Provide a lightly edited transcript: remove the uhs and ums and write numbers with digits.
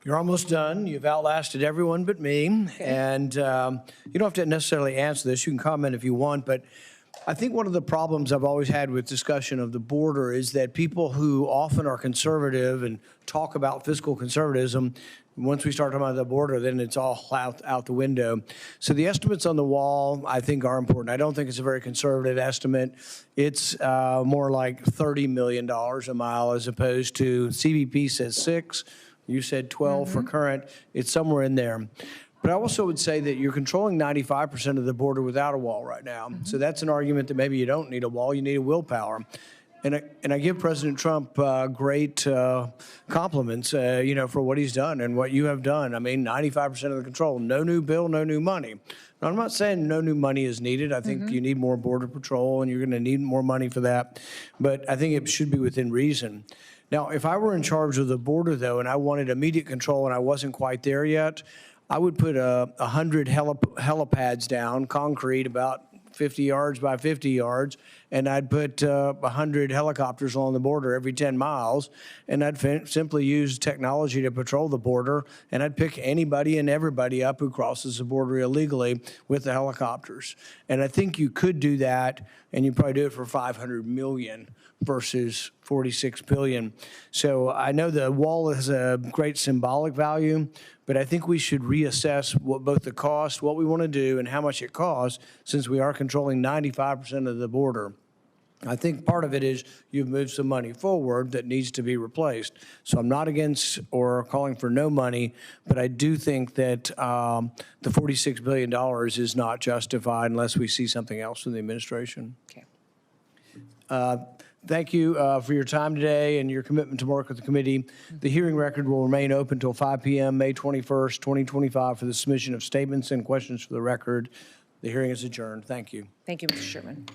You're almost done. You've outlasted everyone but me. And you don't have to necessarily answer this. You can comment if you want. But I think one of the problems I've always had with discussion of the border is that people who often are conservative and talk about fiscal conservatism, once we start talking about the border, then it's all out the window. So the estimates on the wall, I think, are important. I don't think it's a very conservative estimate. It's more like $30 million a mile as opposed to CBP says 6. You said 12 for current. It's somewhere in there. But I also would say that you're controlling 95% of the border without a wall right now. So that's an argument that maybe you don't need a wall, you need a willpower. And I give President Trump great compliments, for what he's done and what you have done. I mean, 95% of the control, no new bill, no new money. Now, I'm not saying no new money is needed. I think you need more border patrol and you're going to need more money for that. But I think it should be within reason. Now, if I were in charge of the border, though, and I wanted immediate control and I wasn't quite there yet, I would put 100 helipads down, concrete, about 50 yards by 50 yards, and I'd put 100 helicopters along the border every 10 miles, and I'd simply use technology to patrol the border, and I'd pick anybody and everybody up who crosses the border illegally with the helicopters. And I think you could do that, and you'd probably do it for $500 million versus $46 billion. So I know the wall has a great symbolic value, but I think we should reassess what both the cost, what we want to do, and how much it costs, since we are controlling 95% of the border. I think part of it is you've moved some money forward that needs to be replaced. So I'm not against or calling for no money, but I do think that the $46 billion is not justified unless we see something else from the administration. Okay. Thank you for your time today and your commitment to work with the committee. The hearing record will remain open until 5 p.m. May 21st, 2025 for the submission of statements and questions for the record. The hearing is adjourned. Thank you. Thank you, Mr. Sherman.